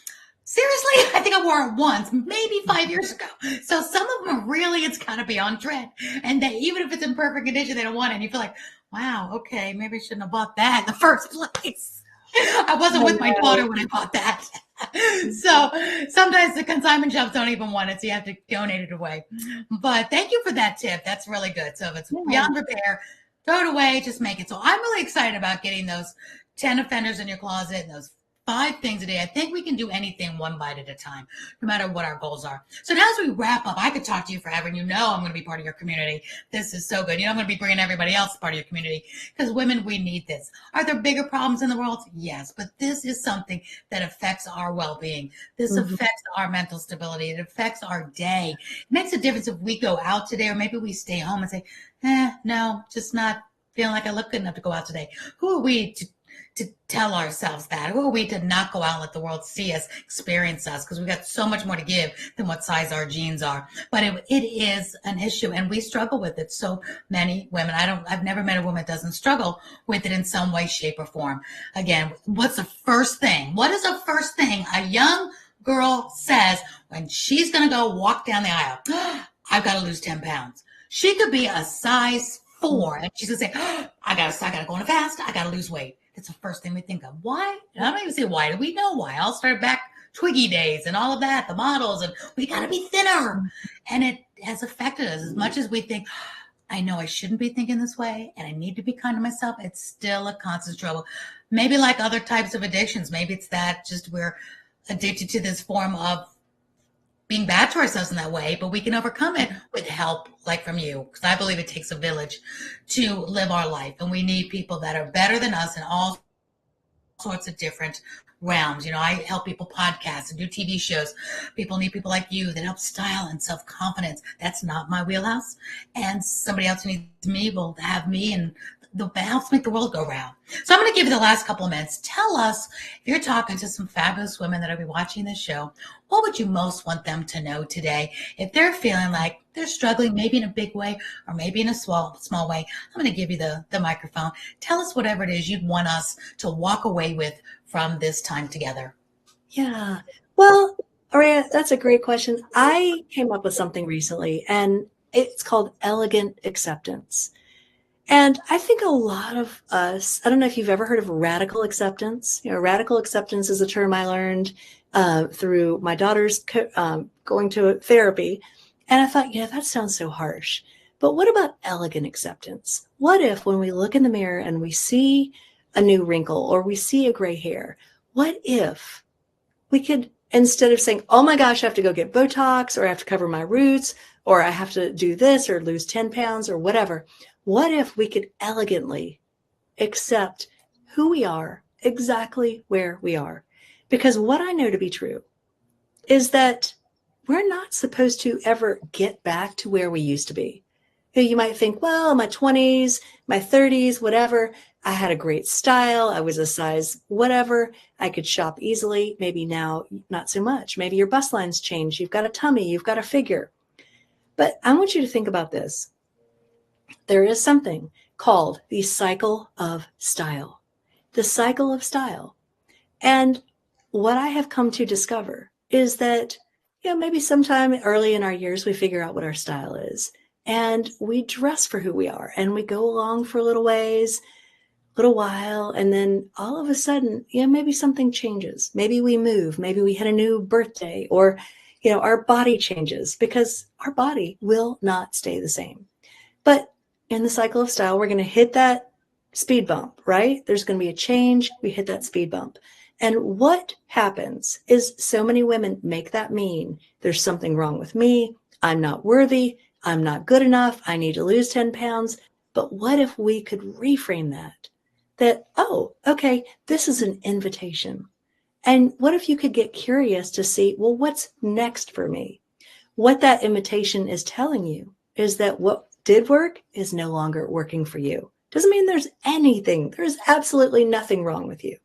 seriously? I think I wore it once, maybe 5 years ago. So some of them are really, it's got to be on trend. And they, even if it's in perfect condition, they don't want it. And you feel like, wow, okay, maybe I shouldn't have bought that in the first place. I wasn't with my daughter when I bought that. So sometimes the consignment shops don't even want it, so you have to donate it away. But thank you for that tip. That's really good. So if it's beyond repair, throw it away, just make it. So I'm really excited about getting those 10 offenders in your closet and those 5 things a day. I think we can do anything one bite at a time, no matter what our goals are. So now as we wrap up, I could talk to you forever, and I'm going to be part of your community. This is so good. I'm going to be bringing everybody else part of your community because women, we need this. Are there bigger problems in the world? Yes, but this is something that affects our well-being. This affects our mental stability. It affects our day. It makes a difference if we go out today, or maybe we stay home and say, no, just not feeling like I look good enough to go out today. Who are we to tell ourselves that? Who are we to not go out and let the world see us, experience us? Because we've got so much more to give than what size our jeans are. But it is an issue, and we struggle with it. So many women. I've never met a woman that doesn't struggle with it in some way, shape, or form. Again, what's the first thing? What is the first thing a young girl says when she's going to go walk down the aisle? I've got to lose 10 pounds. She could be a size 4, and she's going to say, I got to go on a fast. I got to lose weight. It's the first thing we think of. Why? And I don't even say why. Do we know why? I'll start back Twiggy days and all of that, the models, and we got to be thinner. And it has affected us as much as we think, I know I shouldn't be thinking this way and I need to be kind to myself. It's still a constant struggle. Maybe like other types of addictions. Maybe it's that just we're addicted to this form of being bad to ourselves in that way, but we can overcome it with help like from you, because I believe it takes a village to live our life, and we need people that are better than us in all sorts of different realms. I help people podcast and do TV shows. People need people like you that help style and self-confidence. That's not my wheelhouse, and somebody else who needs me will have me, and helps make the world go round. So I'm going to give you the last couple of minutes. Tell us, if you're talking to some fabulous women that will be watching this show, what would you most want them to know today? If they're feeling like they're struggling, maybe in a big way or maybe in a small way, I'm going to give you the microphone. Tell us whatever it is you'd want us to walk away with from this time together. Yeah. Well, Aurea, that's a great question. I came up with something recently, and it's called elegant acceptance. And I think a lot of us, I don't know if you've ever heard of radical acceptance. Radical acceptance is a term I learned through my daughter's going to therapy. And I thought, that sounds so harsh. But what about elegant acceptance? What if when we look in the mirror and we see a new wrinkle or we see a gray hair, what if we could, instead of saying, oh my gosh, I have to go get Botox, or I have to cover my roots, or I have to do this or lose 10 pounds or whatever, what if we could elegantly accept who we are, exactly where we are? Because what I know to be true is that we're not supposed to ever get back to where we used to be. You might think, well, in my 20s, my 30s, whatever, I had a great style. I was a size whatever. I could shop easily. Maybe now, not so much. Maybe your bust lines change. You've got a tummy. You've got a figure. But I want you to think about this. There is something called the cycle of style. The cycle of style. And what I have come to discover is that, maybe sometime early in our years, we figure out what our style is. And we dress for who we are. And we go along for a little while. And then all of a sudden, maybe something changes. Maybe we move. Maybe we had a new birthday. Or, our body changes, because our body will not stay the same. But in the cycle of style, we're going to hit that speed bump, right? There's going to be a change. We hit that speed bump. And what happens is so many women make that mean there's something wrong with me. I'm not worthy. I'm not good enough. I need to lose 10 pounds. But what if we could reframe that? That, oh, okay, this is an invitation. And what if you could get curious to see, well, what's next for me? What that invitation is telling you is that what did work is no longer working for you. Doesn't mean there's absolutely nothing wrong with you.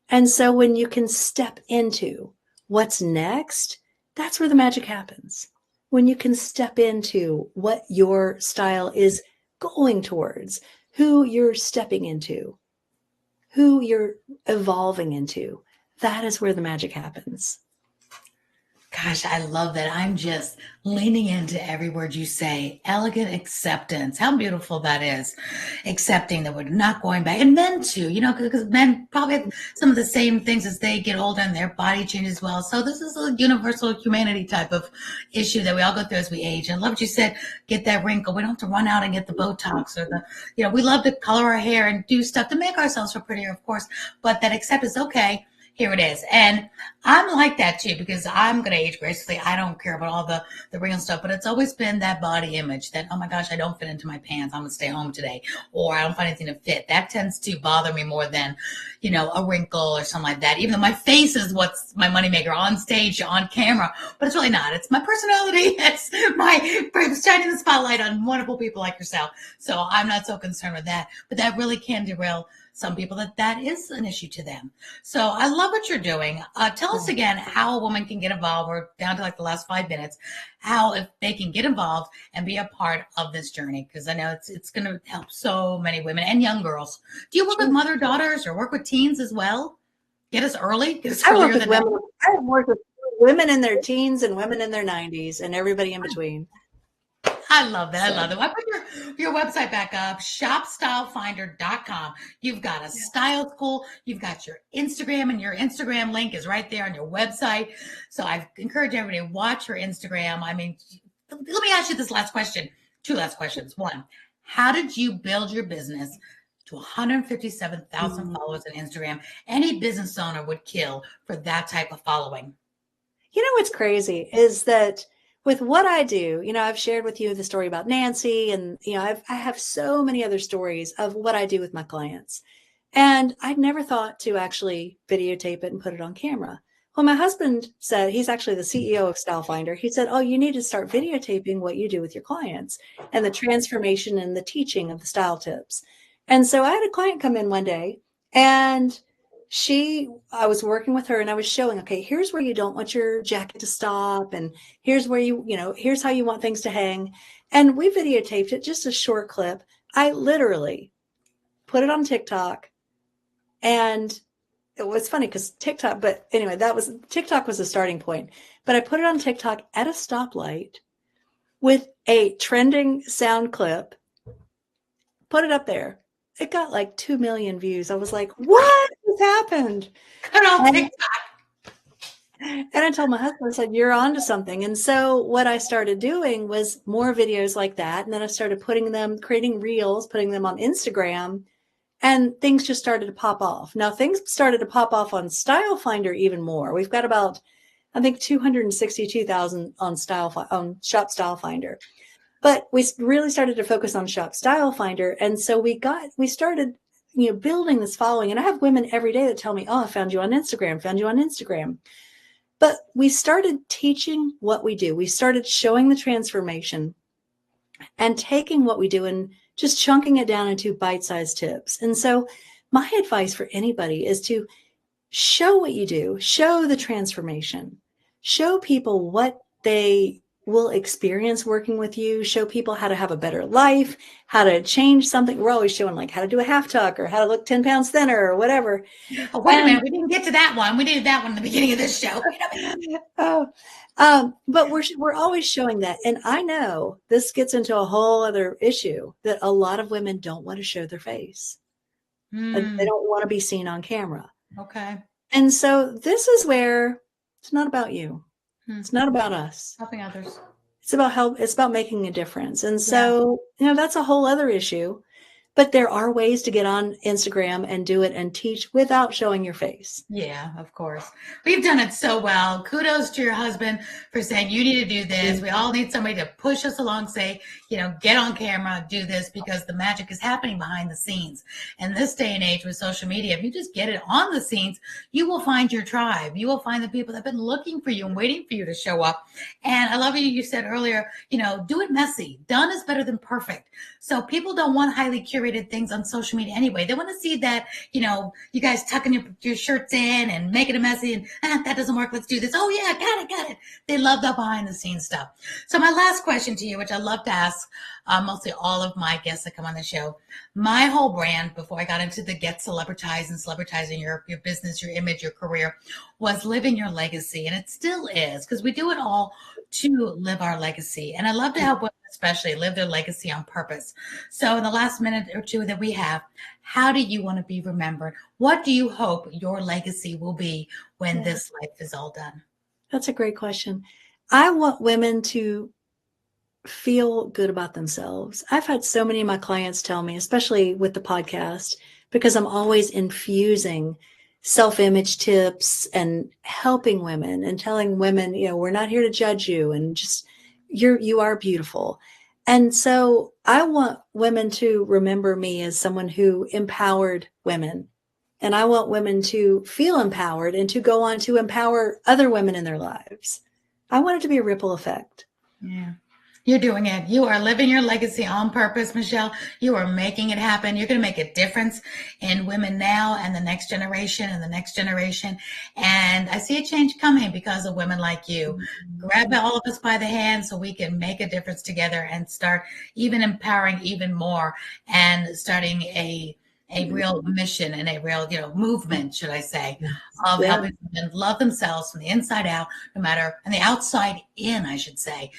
And so when you can step into what's next, that's where the magic happens. When you can step into what your style is going towards, who you're stepping into, who you're evolving into, that is where the magic happens. Gosh, I love that. I'm just leaning into every word you say. Elegant acceptance. How beautiful that is. Accepting that we're not going back. And men too, because men probably have some of the same things as they get older and their body changes as well. So this is a universal humanity type of issue that we all go through as we age. And I love what you said, get that wrinkle. We don't have to run out and get the Botox or we love to color our hair and do stuff to make ourselves feel prettier, of course, but that acceptance, okay. Here it is. And I'm like that too, because I'm going to age gracefully. I don't care about all the real stuff, but it's always been that body image that, oh my gosh, I don't fit into my pants. I'm going to stay home today, or I don't find anything to fit. That tends to bother me more than, a wrinkle or something like that. Even though my face is what's my moneymaker on stage, on camera, but it's really not. It's my personality. It's my shining the spotlight on wonderful people like yourself. So I'm not so concerned with that, but that really can derail some people that is an issue to them. So I love what you're doing. Tell us again how a woman can get involved. We're down to like the last 5 minutes. How if they can get involved and be a part of this journey, because I know it's going to help so many women and young girls. Do you work with mother daughters or work with teens as well? Get us early. Get us earlier than that. I work with women in their teens and women in their 90s and everybody in between. I love that. I love that. I put your website back up, shopstylefinder.com. You've got a style school. You've got your Instagram, and your Instagram link is right there on your website. So I encourage everybody to watch your Instagram. I mean, let me ask you this last question. 2 last questions. 1, how did you build your business to 157,000 followers on Instagram? Any business owner would kill for that type of following. What's crazy is that with what I do, I've shared with you the story about Nancy, and, I have so many other stories of what I do with my clients. And I'd never thought to actually videotape it and put it on camera. Well, my husband said, he's actually the CEO of StyleFinder. He said, oh, you need to start videotaping what you do with your clients and the transformation and the teaching of the style tips. And so I had a client come in one day, and I was working with her, and I was showing, okay, here's where you don't want your jacket to stop. And here's where here's how you want things to hang. And we videotaped it, just a short clip. I literally put it on TikTok, and it was funny because TikTok, but anyway, TikTok was a starting point, but I put it on TikTok at a stoplight with a trending sound clip, put it up there. It got like 2 million views. I was like, what has happened? And I told my husband, I said, you're onto something. And so what I started doing was more videos like that. And then I started creating reels, putting them on Instagram, and things just started to pop off. Now things started to pop off on StyleFinder even more. We've got about, I think, 262,000 on Shop StyleFinder. But we really started to focus on Shop StyleFinder. And so we started, building this following. And I have women every day that tell me, oh, I found you on Instagram. But we started teaching what we do. We started showing the transformation and taking what we do and just chunking it down into bite-sized tips. And so my advice for anybody is to show what you do, show the transformation, show people what they will experience working with you, show people how to have a better life, how to change something. We're always showing like how to do a half tuck or how to look 10 pounds thinner or whatever. Oh, wait a minute. We didn't get to that one. We did that one in the beginning of this show. But we're always showing that. And I know this gets into a whole other issue that a lot of women don't want to show their face. They don't want to be seen on camera. Okay. And so this is where it's not about you. It's not about us. Helping others. It's about help. It's about making a difference. And so, that's a whole other issue but there are ways to get on Instagram and do it and teach without showing your face. Yeah, of course. We've done it so well. Kudos to your husband for saying you need to do this. We all need somebody to push us along, say, get on camera, do this, because the magic is happening behind the scenes. And this day and age with social media, if you just get it on the scenes, you will find your tribe. You will find the people that have been looking for you and waiting for you to show up. And I love you said earlier, do it messy. Done is better than perfect. So people don't want highly curated things on social media anyway. They want to see that, you guys tucking your shirts in and making it messy and that doesn't work. Let's do this. Oh yeah, got it. They love the behind the scenes stuff. So my last question to you, which I love to ask mostly all of my guests that come on the show, my whole brand before I got into the get celebritized and celebritizing your business, your image, your career, was living your legacy. And it still is, because we do it all to live our legacy. And I love to help women especially live their legacy on purpose. So in the last minute or two that we have, how do you want to be remembered? What do you hope your legacy will be when this life is all done? That's a great question. I want women to feel good about themselves. I've had so many of my clients tell me, especially with the podcast, because I'm always infusing self-image tips and helping women and telling women, we're not here to judge you, and just you are beautiful. And so I want women to remember me as someone who empowered women. And I want women to feel empowered and to go on to empower other women in their lives. I want it to be a ripple effect. Yeah. You're doing it. You are living your legacy on purpose, Michele. You are making it happen. You're going to make a difference in women now and the next generation and the next generation. And I see a change coming because of women like you. Grab all of us by the hand so we can make a difference together and start even empowering even more and starting a real mission and a real, movement, should I say, of helping women love themselves from the inside out, no matter, and the outside in, I should say.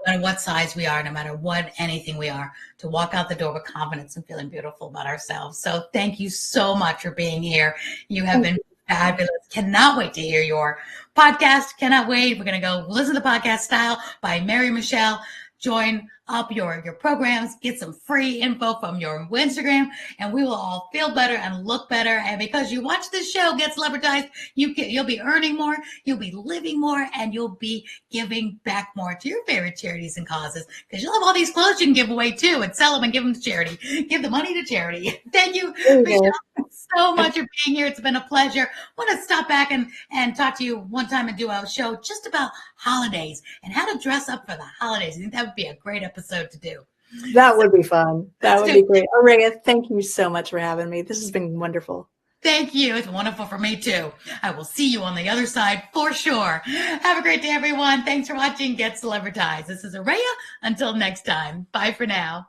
No matter what size we are, no matter what anything we are, to walk out the door with confidence and feeling beautiful about ourselves. So thank you so much for being here. You have been fabulous. Cannot wait to hear your podcast. Cannot wait. We're going to go listen to the podcast Style by Mary Michele. Join up your programs, get some free info from your Instagram, and we will all feel better and look better. And because you watch this show, Get Celebritized, you'll be earning more, you'll be living more, and you'll be giving back more to your favorite charities and causes, because you'll have all these clothes you can give away too and sell them and give them to charity. Give the money to charity. Thank you, Michele, so much for being here. It's been a pleasure. I want to stop back and talk to you one time and do a show just about holidays and how to dress up for the holidays. I think that would be a great episode to do. That would be fun. That would be great. Aurea, thank you so much for having me. This has been wonderful. Thank you. It's wonderful for me too. I will see you on the other side for sure. Have a great day, everyone. Thanks for watching Get Celebritized. This is Aurea. Until next time. Bye for now.